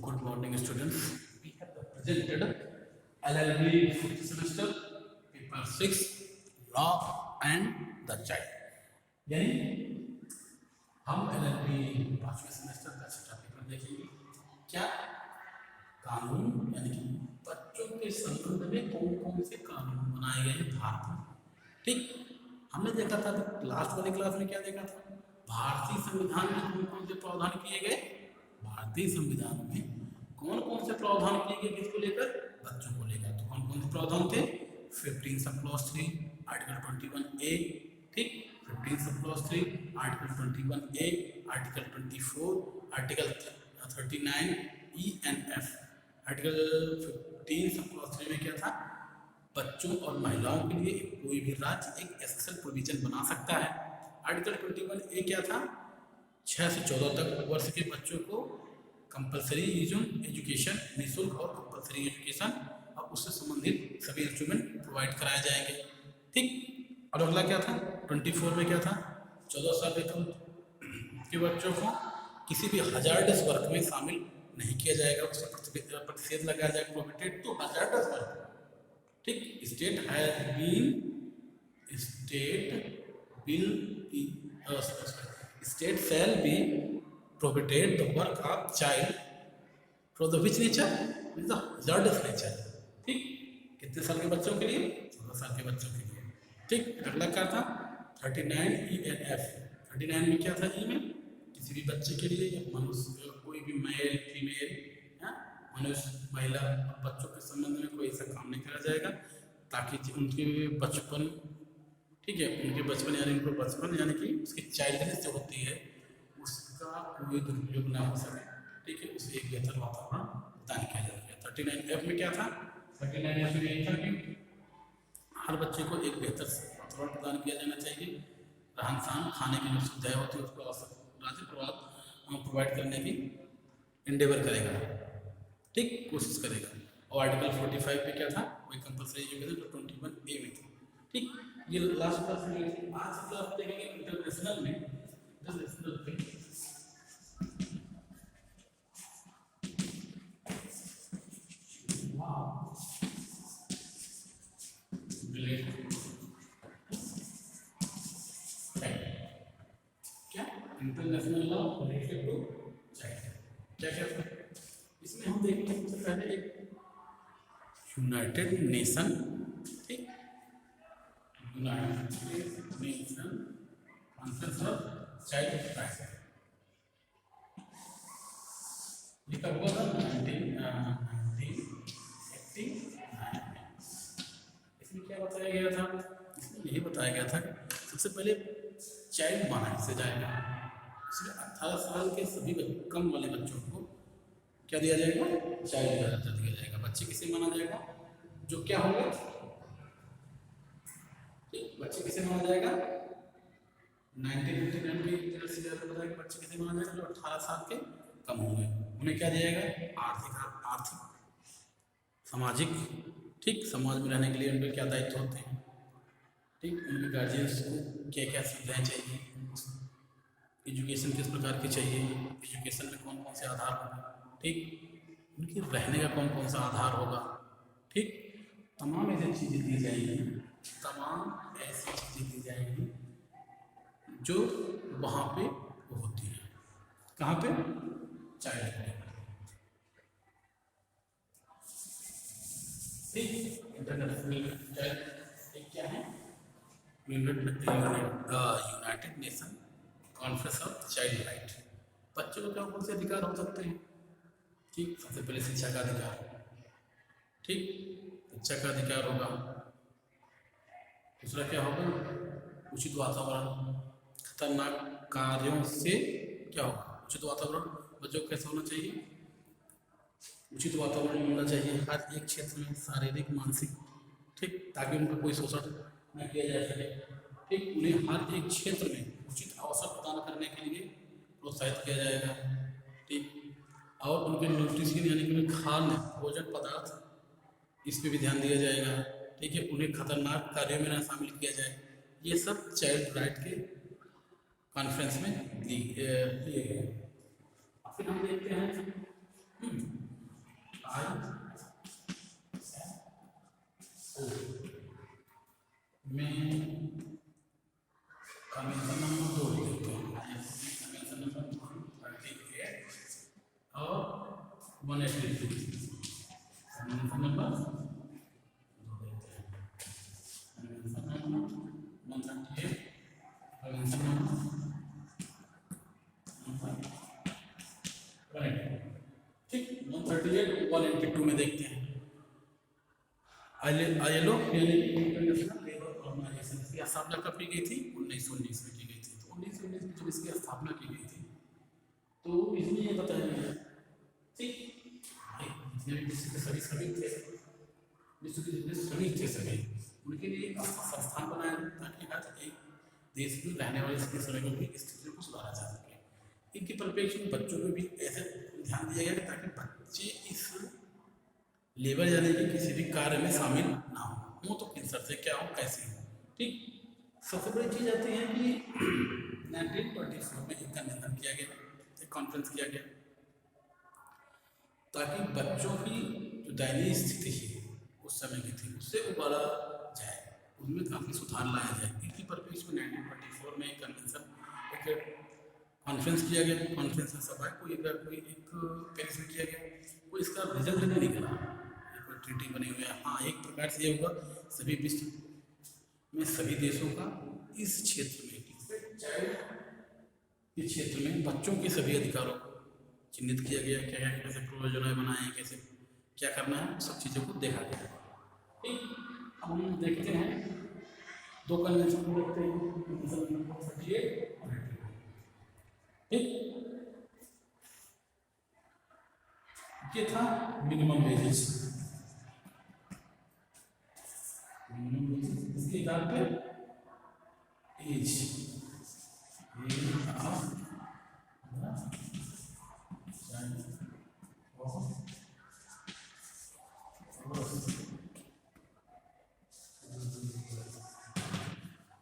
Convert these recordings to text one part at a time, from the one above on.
Good morning, students. We have presented LLB 5th semester, paper 6, Law and the Child. यानी हम LLB 5वें semester का छठा paper देखेंगे। क्या कानून यानी कि बच्चों के संबंध में कौन कौन से कानून बनाए गए हैं भारत में। ठीक, हमने देखा था लास्ट वाली क्लास में क्या देखा था, भारतीय संविधान में कौन कौन से प्रावधान किए गए। भारतीय संविधान में कौन कौन से प्रावधान किए गए किसको लेकर, बच्चों को लेकर। तो कौन कौन से प्रावधान थे, 15 सब क्लॉज 3 आर्टिकल 21A, ठीक, 15 sub clause 3 article 21A, article 24, article 39E and F। Article 15 sub clause 3 में क्या था, बच्चों और महिलाओं के लिए कोई भी राज्य एक स्पेशल प्रोविजन बना सकता है। आर्टिकल 21A क्या था, 6 से 14 तक वर्ष के बच्चों को कंपलसरी एजुकेशन, निःशुल्क और कंपलसरी एजुकेशन और उससे संबंधित सभी इंस्ट्रूमेंट प्रोवाइड कराए जाएंगे। ठीक, और अगला क्या था, 24 में क्या था, 14 साल के बच्चों को किसी भी हजार्डस वर्क में शामिल नहीं किया जाएगा, उससे प्रतिषेध लगाया जाएगा, प्रोहिबिटेड टू हजार्डस वर्क। ठीक, state shall be prohibited the work of child for the which nature is the hazardous nature। ठीक, कितने साल के बच्चों के लिए, 14 साल के बच्चों के लिए। ठीक, अगला क्या था, 39E एंड F। 39 में क्या था, ई में किसी भी बच्चे के लिए, मनुष्य कोई भी मेल फीमेल, मनुष्य महिला और बच्चों के संबंध में कोई ऐसा काम नहीं करा जाएगा ताकि उनके बचपन, ठीक है, उनके बचपन यानी उनको बचपन यानी कि उसकी चाइल्डनेस जो होती है उसका कोई दुरुपयोग ना हो सके। ठीक है, उसे एक बेहतर वातावरण प्रदान किया जाएगा। 39F में क्या था, 39F में यही था कि हर बच्चे को एक बेहतर वातावरण प्रदान किया जाना चाहिए, रहन सहन, खाने की जो सुविधाएँ होती है उसको राज्य प्रोवाइड करने की इंडेवर करेगा, ठीक, कोशिश करेगा। और आर्टिकल 45 पे क्या था, वही कंपलसरी एजुकेशन जो 21A में था। ठीक, ये लास्ट क्लास में, आज की क्लास में देखेंगे इंटरनेशनल में, इंटरनेशनल पे क्या, international law related to child, क्या क्या था इसमें हम देखेंगे। सबसे पहले एक यूनाइटेड नेशन, ठीक, united nation conference of child rights लिखा हुआ था 1989। इसमें क्या बताया गया था, इसमें यही बताया गया था सबसे पहले चाइल्ड माना किसे जाएगा, इसमें 18 साल के सभी कम वाले बच्चों को क्या दिया जाएगा, चाइल्ड का दर्जा दिया जाएगा। बच्चे किसे माना जाएगा, जो क्या होगा, बच्चे किसे माना जाएगा, 1959 में बताया कि बच्चे किसे माना जाएगा, जो 18 साल के कम होंगे। उन्हें क्या दिया जाएगा, आर्थिक सामाजिक, ठीक, समाज में रहने के लिए उनके क्या दायित्व होते हैं, ठीक, उनके गार्जियंस को क्या क्या सुविधाएं चाहिए, एजुकेशन किस प्रकार की चाहिए, एजुकेशन में कौन कौन से आधार होंगे, ठीक, उनके रहने का कौन कौन सा आधार होगा, ठीक, तमाम ऐसी चीज़ें दी जाएंगी, तमाम ऐसी चीज़ें दी जाएंगी जो वहाँ पे होती है, कहाँ पे, चाइल्ड को, ठीक। इंटरनेशनल चाइल्ड एक क्या है, United nation conference of child right. बच्चों को क्या कौन से अधिकार हो सकते हैं, ठीक, सबसे पहले शिक्षा का अधिकार, ठीक, शिक्षा का अधिकार होगा। दूसरा क्या होगा, उचित वातावरण, खतरनाक कार्यों से क्या होगा, उचित वातावरण, बच्चों को कैसे होना चाहिए, उचित वातावरण मिलना चाहिए हर एक क्षेत्र में, शारीरिक मानसिक, ठीक, ताकि उनका कोई शोषण न किया जा सके, ठीक, उन्हें हर एक क्षेत्र में उचित अवसर प्रदान करने के लिए प्रोत्साहित किया जाएगा, ठीक, और उनके न्यूट्रिशन यानी कि उन्हें खाद्य भोजन पदार्थ इस पर भी ध्यान दिया जाएगा, ठीक है, उन्हें खतरनाक कार्यों में न शामिल किया जाए। ये सब चाइल्ड राइट के कॉन्फ्रेंस में लिए गए। फिर हम देखते हैं में कमीशन नंबर 2 देते हैं, कमीशन नंबर 38 और 182 कमीशन नंबर 2 देते हैं, कमीशन नंबर 138 कमीशन नंबर 182 ठीक 138 182 में देखते हैं ILO यानी इंटरनेशनल लेबर ऑर्गेनाइजेशन की स्थापना कब की गई थी 1919 में की गई थी। तो 1919 में जब इसकी स्थापना की गई थी तो इसमें ये बताया गया ठीक जितने भी विश्व के सभी श्रमिक थे, विश्व के जितने श्रमिक थे सभी उनके लिए एक संस्थान बनाया ताकि हर एक देश में रहने वाले सभी श्रमिकों की स्थिति को सुधारा जा सके। इनके परिप्रेक्ष्य में बच्चों को भी ऐसे ध्यान दिया गया ताकि बच्चे इस लेबर यानी कि किसी भी कार्य में शामिल ना हो तो किस तरह से क्या हो कैसे हो ठीक। सबसे बड़ी चीज़ आती है कि 1924 में इनका निधन किया गया, एक कॉन्फ्रेंस किया गया ताकि बच्चों की जो दयनीय स्थिति है उस समय की थी उससे उबारा जाए, उनमें काफ़ी सुधार लाया जाए। इसी परिप्रेक्ष्य में 1924 में एक कन्वेंशन एक कॉन्फ्रेंस किया गया। कॉन्फ्रेंस में सभा कोई एक पेरिस में किया गया, कोई इसका रिजल्ट नहीं निकला, कोई ट्रीटी बनी हुई है। हाँ एक प्रकार से ये होगा सभी विश्व में सभी देशों का इस क्षेत्र में इस क्षेत्र में बच्चों के सभी अधिकारों को चिन्हित किया गया, क्या क्या कैसे प्रोविजन बनाए, कैसे क्या करना है, सब चीज़ों को देखा गया ठीक। अब हम देखते हैं दो कन्वेंशन को देखते हैं ठीक। ये था मिनिमम वेजेस, इसके आधार पे एज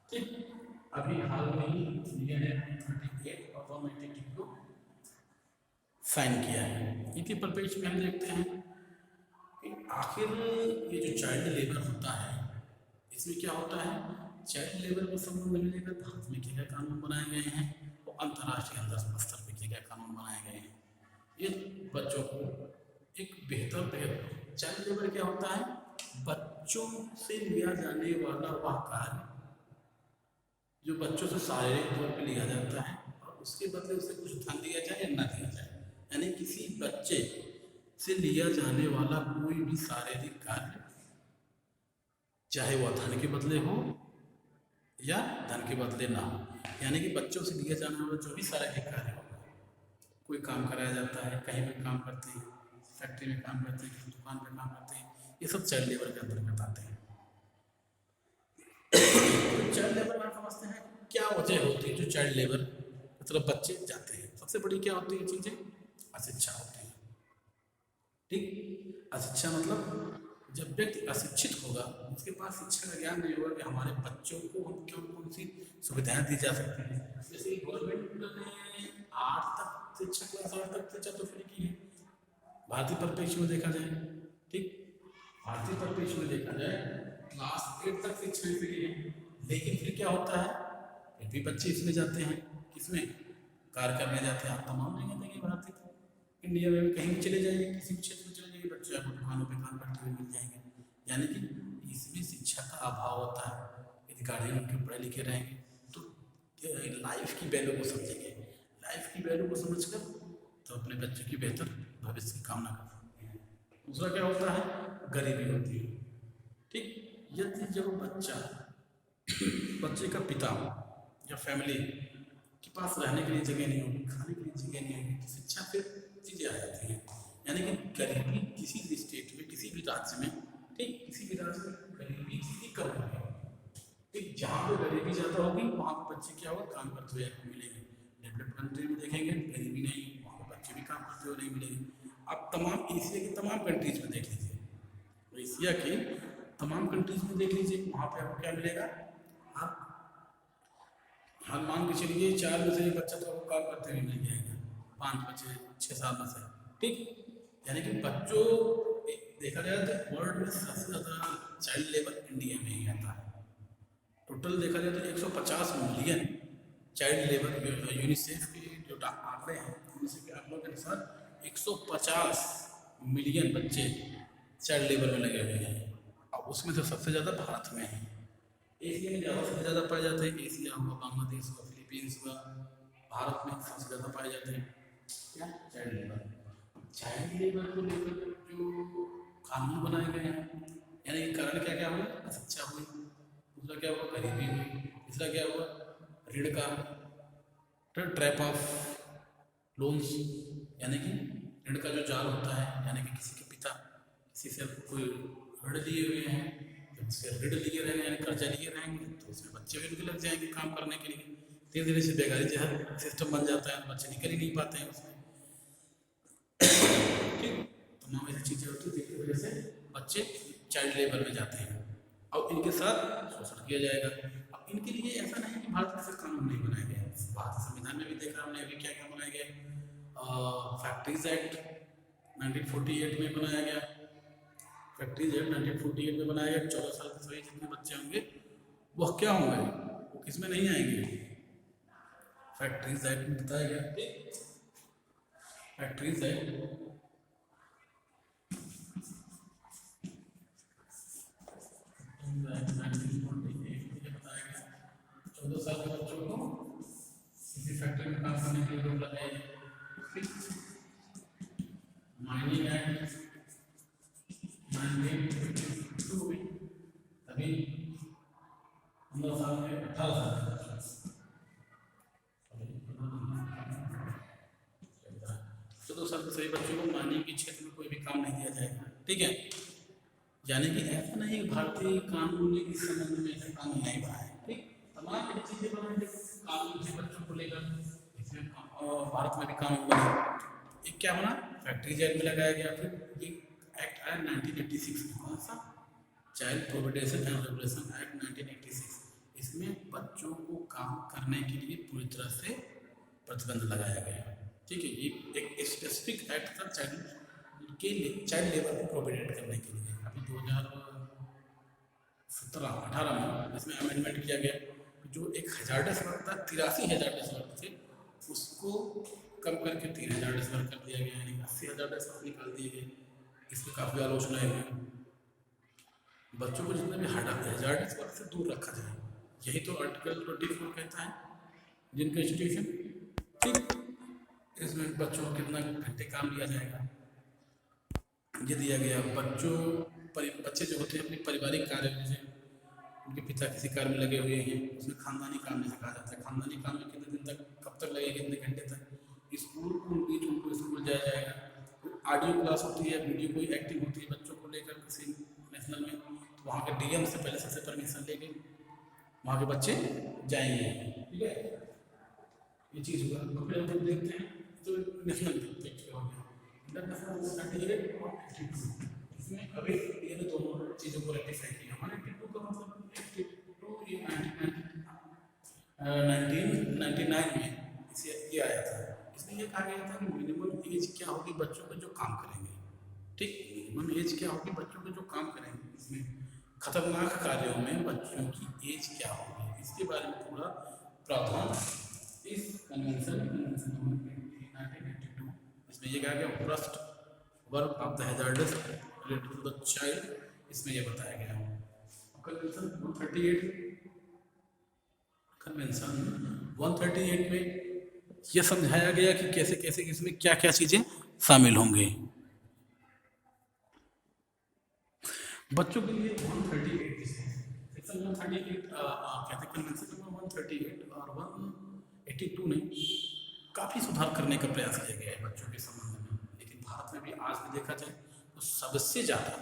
ठीक। अभी हाल में ही इंडिया ने 38 और 182 को साइन किया है। इसी परिप्रेक्ष्य में हम देखते हैं कि आखिर ये जो चाइल्ड लेबर होता है इसमें क्या होता है। चाइल्ड लेबर को संबंध में लेकर भारत में क्या क्या कानून बनाए गए हैं और अंतर्राष्ट्रीय स्तर पर क्या क्या कानून बनाए गए हैं। ये बच्चों को एक बेहतर चाइल्ड लेबर क्या होता है, बच्चों से लिया जाने वाला वह कार्य जो बच्चों से शारीरिक तौर पर लिया जाता है और उसके बदले उसे कुछ धन दिया जाए या न दिया जाए, यानी किसी बच्चे से लिया जाने वाला कोई भी शारीरिक कार्य चाहे वह धन के बदले हो या धन के बदले ना हो, यानी कि बच्चों से लिया जाने वाला जो भी शारीरिक कार्य होगा, कोई काम कराया जाता है, कहीं भी काम करते हैं, फैक्ट्री में काम करते हैं, किसी दुकान में काम करते हैं, ये सब चाइल्ड लेबर के अंतर्गत आते हैं। तो चाइल्ड लेबर में समझते हैं क्या वजह होती है जो चाइल्ड लेबर की तरफ बच्चे जाते हैं। सबसे बड़ी क्या होती है चीज़ें, अशिक्षा होती है ठीक। अशिक्षा मतलब जब व्यक्ति अशिक्षित होगा, उसके पास शिक्षा का ज्ञान नहीं होगा कि हमारे बच्चों को हम कौन सी सुविधाएं दी जा सकती हैं। जैसे गवर्नमेंट ने 8 तक शिक्षा क्लास 8 तक शिक्षा तो फ्री की है भारतीय परिप्रेक्ष्य में देखा जाए ठीक। भारतीय परिप्रेक्ष्य में देखा जाए क्लास 8 तक शिक्षा फ्री है, लेकिन फिर क्या होता है फिर भी बच्चे इसमें जाते हैं, किसमें कार्य करने जाते हैं। आप तमाम जगह देंगे भारतीय इंडिया में कहीं भी चले जाइए, किसी भी क्षेत्र में चले जाइए, बच्चे आपको दुकानों पे काम करते हुए मिल जाएंगे। यानी कि इसमें शिक्षा का अभाव होता है। यदि गार्जियन उनके पढ़े लिखे रहेंगे तो लाइफ की वैल्यू को समझेंगे, लाइफ की वैल्यू को समझकर तो अपने बच्चे की बेहतर भविष्य की कामना कर सकते हैं। दूसरा क्या होता है, गरीबी होती है ठीक। यदि जब बच्चे का पिता या फैमिली के पास रहने के लिए जगह नहीं होगी, खाने के लिए जगह नहीं होगी, तो शिक्षा पे चीज़ें आ जाती हैं। यानी कि गरीबी किसी भी स्टेट में, किसी भी राज्य में ठीक, किसी भी राज्य में गरीबी की कम होगी ठीक। जहाँ पे गरीबी ज़्यादा होगी वहाँ पर बच्चे क्या होगा, काम करते हुए आपको मिलेंगे। डेवलप्ड कंट्री में देखेंगे गरीबी नहीं, वहाँ पर बच्चे भी काम करते हुए नहीं मिलेंगे। आप तमाम एशिया की तमाम कंट्रीज में देख लीजिए, एशिया की तमाम कंट्रीज में देख लीजिए, वहाँ पे आपको क्या मिलेगा। आप हम मान के चलिए 4 में से एक बच्चा तो आपको काम करते हुए मिल जाएगा, 5 बच्चे 6 साल में से ठीक। यानी कि बच्चों देखा जाए तो वर्ल्ड में सबसे ज़्यादा चाइल्ड लेबर इंडिया में ही आता है टोटल देखा जाए तो 150 मिलियन चाइल्ड लेबर, यूनिसेफ के जो आंकड़े हैं, यूनिसेफ के आंकड़ों के अनुसार 150 मिलियन बच्चे चाइल्ड लेबर में लगे हुए हैं, और उसमें से सबसे ज़्यादा भारत में है। एशिया में ज़्यादा सबसे ज़्यादा पाए जाते हैं, एशिया हुआ, बांग्लादेश हुआ, फिलीपींस हुआ, भारत में सबसे ज़्यादा पाए जाते हैं क्या, चाइल्ड लेबर। चाइल्ड लेबर को लेकर जो कानून बनाए गए हैं, यानी कारण क्या क्या हुआ, शिक्षा हुई, दूसरा क्या हुआ, गरीबी हुई, तीसरा क्या हुआ, ऋण का ट्रैप ऑफ लोन्स, यानी कि ऋण का जो जाल होता है, यानी कि किसी के पिता किसी से कोई ऋण लिए हुए हैं, जब उससे ऋण लिए रहेंगे यानी कर्जा लिए रहेंगे तो उसमें बच्चे भी उनके लग जाएंगे काम करने के लिए, धीरे धीरे से बेकारी जैसा सिस्टम बन जाता है, बच्चे निकल ही नहीं पाते हैं उसमें। ठीक, तमाम ऐसी चीज़ें होती हैं जिसकी वजह से बच्चे चाइल्ड लेबर में जाते हैं और इनके साथ शोषण किया जाएगा। अब इनके लिए ऐसा नहीं कि भारत में से कानून नहीं बनाए गए, भारतीय संविधान में भी देखा हमने अभी क्या क्या बनाया गया। फैक्ट्रीज एक्ट 1948 में बनाया गया, फैक्ट्रीज एक्ट 1948 में बनाया गया। 14 साल के सभी जितने बच्चे होंगे वह क्या होंगे, वो किसमें नहीं आएंगे, फैक्ट्रीज एक्ट में बताया गया। फैक्ट्रीज एक्ट 14 साल के बच्चों को किसी फैक्ट्री में काम करने के लिए रोक लगाई जाए। माइनिंग एक्ट 1952 में अभी 15 साल में 18 साल 14 साल के सभी बच्चों को माइनिंग के क्षेत्र में कोई भी काम नहीं दिया जाएगा। ठीक है, यानी कि ऐसा नहीं भारतीय कानून ने इस संबंध में ऐसा कानून नहीं बनाया। ठीक, तमाम ऐसी चीजें बनाई कानून से बच्चों को लेकर, इसमें भारत में भी कानून बना। एक क्या बना, फैक्ट्रीज एक्ट में लगाया गया। फिर एक एक्ट आया 1986 में, कौन सा, चाइल्ड प्रोविडेंशन एंड रेगुलेशन एक्ट 1986। इसमें बच्चों को काम करने के लिए पूरी तरह से प्रतिबंध लगाया गया। ठीक है, ये एक स्पेसिफिक एक्ट था चाइल्ड लेबर को प्रोविडेट करने के लिए। अभी 2017-18 में इसमें अमेंडमेंट किया गया, जो एक हजार्डस वर्क था, 83 हजार्डस वर्क थे, उसको कम करके 3 हजार्डस वर्क कर दिया गया, यानी 80 हजार्डस वर्क निकाल दिए गए। इस पर काफ़ी आलोचनाएं हुई। बच्चों को जितना भी हजार्डस वर्क से दूर रखा जाए, यही तो आर्टिकल 24 कहता है जिनका इंस्टीट्यूशन। ठीक, इसमें बच्चों को कितना घंटे काम लिया जाएगा ये दिया गया। बच्चे जो होते हैं अपने पारिवारिक कार्य में, जैसे उनके पिता किसी कार्य में लगे हुए हैं, उसमें खानदानी काम में सिखाया जाता है। खानदानी काम में कितने दिन तक, कब तक लगेगा, कितने घंटे तक। स्कूल उनको स्कूल जाया जाएगा। ऑडियो क्लास होती है, वीडियो कोई एक्टिंग होती है बच्चों को लेकर किसी नेशनल में, तो वहाँ के डीएम से पहले सबसे परमिशन लेके वहाँ के बच्चे जाएंगे। ठीक है, ये चीज़ हुआ। तो फिर हम देखते हैं तो नेशनल हो गया, इसमें अभी ये दोनों चीज़ों को रेक्टिफाई किया। हमारे 82 का मतलब 82 ये 1999 में इसे ये आया था। इसमें ये कहा गया था कि मिनिमम एज क्या होगी बच्चों के जो काम करेंगे। ठीक, मिनिमम एज क्या होगी बच्चों के जो काम करेंगे, इसमें खतरनाक कार्यों में बच्चों की एज क्या होगी, इसके बारे में पूरा प्रावधान इस कन्वेंशन 1982 इसमें ये कहा गया। First work of the hazardous related to the child, इसमें ये बताया गया। कन्वेंशन 138 में यह समझाया गया कि कैसे कैसे इसमें क्या क्या चीज़ें शामिल होंगी बच्चों के लिए। 138 सेक्शन 138 कहते हैं कन्वेंशन नंबर 138 और 182 ने काफ़ी सुधार करने का प्रयास किया गया है बच्चों के संबंध में। लेकिन भारत में भी आज भी देखा जाए तो सबसे ज़्यादा,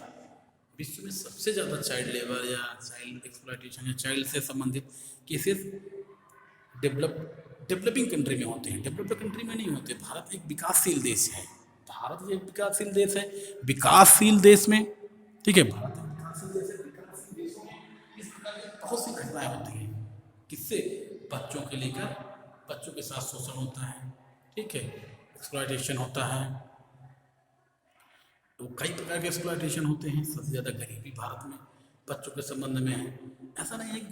विश्व में सबसे ज़्यादा चाइल्ड लेबर या चाइल्ड एक्सप्लॉयटेशन या चाइल्ड से संबंधित केसेस डेवलपिंग कंट्री में होते हैं, डेवलप्ड कंट्री में नहीं होते। भारत एक विकासशील देश है, भारत एक विकासशील देश है। विकासशील देश में, ठीक है, भारत एक विकासशील देश है। विकासशील देशों में इस प्रकार की बहुत सी घटनाएं होती हैं, किससे, बच्चों के लेकर, बच्चों के साथ शोषण होता है, ठीक है, एक्सप्लॉयटेशन होता है। तो कई प्रकार के एक्सप्लॉयटेशन होते हैं। सबसे ज़्यादा गरीबी भारत में बच्चों के संबंध में है। ऐसा नहीं है कि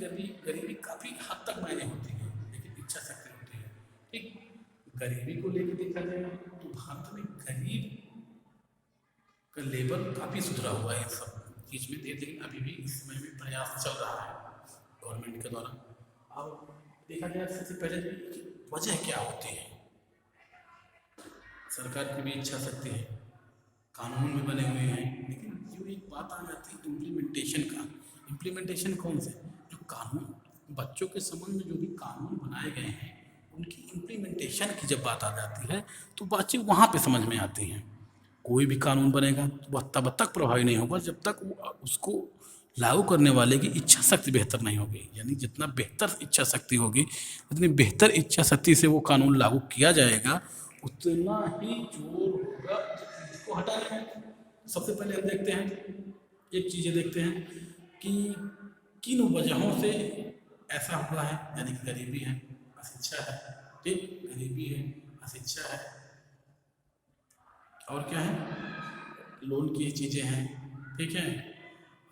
गरीबी काफ़ी हद तक मायने होती है, लेकिन इच्छा शक्ति होती है। ठीक, गरीबी को लेकर देखा जाए तो भारत में गरीब का लेवल काफ़ी सुधरा हुआ है सब चीज़ में, लेकिन अभी भी इस समय में प्रयास चल रहा है गवर्नमेंट के द्वारा। अब देखा जाए सबसे पहले कि वजह क्या होती है। सरकार की भी इच्छा शक्ति है, कानून भी बने हुए हैं, लेकिन जो एक बात आ जाती है इम्प्लीमेंटेशन का। इम्प्लीमेंटेशन कौन से, जो कानून बच्चों के संबंध में जो भी कानून बनाए गए हैं उनकी इम्प्लीमेंटेशन की जब बात आ जाती है तो बातें वहाँ पे समझ में आती हैं। कोई भी कानून बनेगा तो वह तब तक प्रभावी नहीं होगा जब तक वो उसको लागू करने वाले की इच्छा शक्ति बेहतर नहीं होगी। यानी जितना बेहतर इच्छा शक्ति होगी, उतनी बेहतर इच्छा शक्ति से वो कानून लागू किया जाएगा, उतना ही जोर होगा इसको हटाने में। सबसे पहले हम देखते हैं, एक चीज़ें देखते हैं कि किन वजहों से ऐसा हुआ है। यानी कि गरीबी है, अशिक्षा है, ठीक, गरीबी है, अशिक्षा है, और क्या है, लोन की चीज़ें हैं, ठीक है।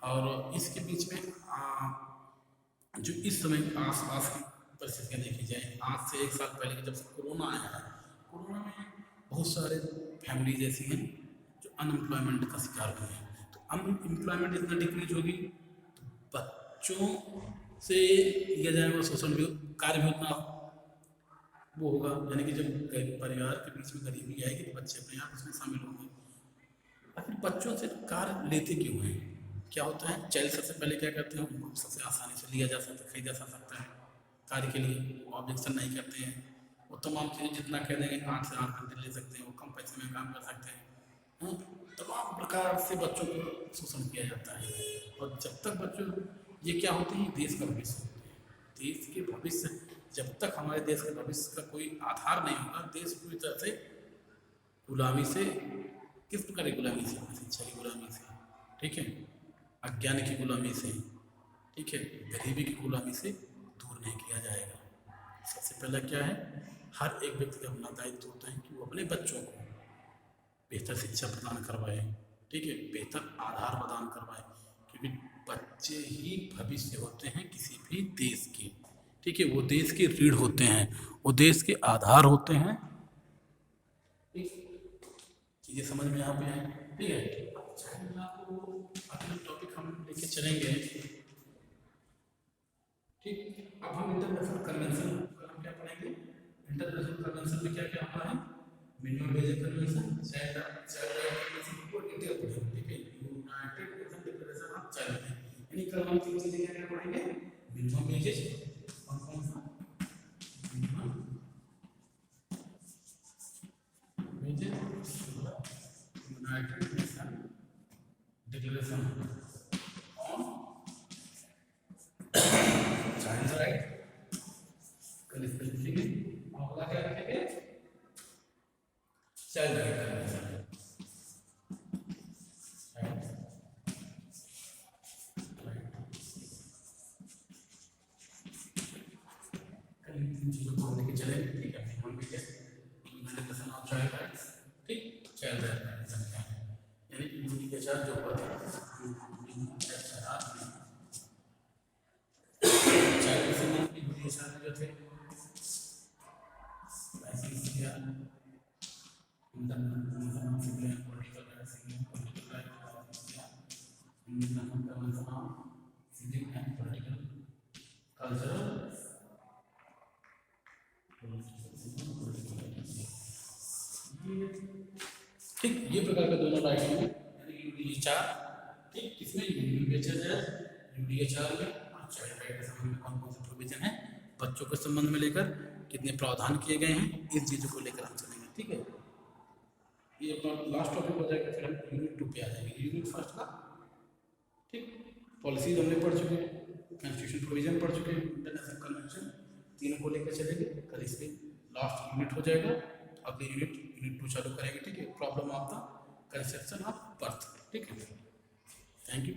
और इसके बीच में जो इस समय आसपास की परिस्थितियाँ देखी जाए, आज से 1 साल पहले की जब से कोरोना आया है, कोरोना में बहुत सारे फैमिली ऐसी हैं जो अनएम्प्लॉयमेंट का शिकार हुए हैं। तो अनएम्प्लॉयमेंट इतना डिक्रीज होगी तो बच्चों से किया जाए वो शोषण भी, कार्य भी उतना वो होगा। यानी कि जब परिवार के बीच में गरीबी आएगी तो बच्चे अपने आप उसमें शामिल होंगे। अपने बच्चों से कार्य लेते क्यों हैं, क्या होता है, चाइल्ड सबसे पहले क्या करते हैं, उनको सबसे आसानी से लिया जा सकता है, खरीदा जा सकता है कार्य के लिए, वो ऑब्जेक्शन नहीं करते हैं। वो तमाम चीज़ें जितना कह देंगे 8 से 8 घंटे ले सकते हैं, वो कम पैसे में काम कर सकते हैं। तमाम प्रकार से बच्चों को शोषण किया जाता है। और जब तक बच्चों, ये क्या होते हैं, देश का भविष्य होते हैं। देश के भविष्य, जब तक हमारे देश के भविष्य का कोई आधार नहीं होगा, देश पूरी तरह से गुलामी से, किस प्रकार की गुलामी से, शिक्षा की गुलामी से, ठीक है, अज्ञान की गुलामी से, ठीक है, गरीबी की गुलामी से दूर नहीं किया जाएगा। सबसे पहला क्या है, हर एक व्यक्ति का अपना दायित्व होता है कि वो अपने बच्चों को बेहतर शिक्षा प्रदान करवाए, ठीक है, बेहतर आधार प्रदान करवाए, क्योंकि बच्चे ही भविष्य होते हैं किसी भी देश के, ठीक है, वो देश के रीढ़ होते हैं, वो देश के आधार होते हैं। चीज़ें समझ में यहाँ पे आए, ठीक है। आपको अगला टॉपिक हम लेके चलेंगे, ठीक। अब हम इंटरनेशनल कन्वेंशन हम क्या पढ़ेंगे, इंटरनेशनल कन्वेंशन में क्या क्या होता है, minimum wage convention, child right convention को डिटेल पढ़ेंगे, ठीक है। United nation declaration of child, यानी कल हम तीन चीजें क्या क्या पढ़ेंगे, मिनिमम वेजेस, कौन सा minimum wages, United nation declaration on child right, कल इसको लिखेंगे। अगला क्या रखेंगे, चाइल्ड राइट कन्वेंशन, चीजों को लेके चले, ठीक है। हम भी डिक्लेरेशन ऑफ चाइल्ड राइट्स, ठीक, चाइल्ड राइट कन्वेंशन क्या है, यानी यूनिवर्सल जो होता है चाइल्ड से यूनिवर्सल जो थे ठीक, ये प्रकार के दोनों राइट हैं, यानी यूडीएचआर, ठीक, इसमें यूडीएचआर में चाइल्ड राइट के संबंध में कौन कौन से प्रोविजन है, बच्चों के संबंध में लेकर कितने प्रावधान किए गए हैं, इन चीज़ों को लेकर हम चलेंगे, ठीक है। ये अपना लास्ट टॉपिक हो जाएगा, फिर हम यूनिट 2 पे आ जाएंगे। यूनिट फर्स्ट का, ठीक, पॉलिसीज हमने पढ़ चुके हैं, कॉन्स्टिट्यूशन प्रोविजन पढ़ चुके हैं, इंटरनेशनल कन्वेंशन, तीनों को लेकर चलेंगे। कल इसमें लास्ट यूनिट हो जाएगा, अगले यूनिट 2 चालू करेंगे, ठीक है। Problem of the conception of birth, ठीक है। Thank you.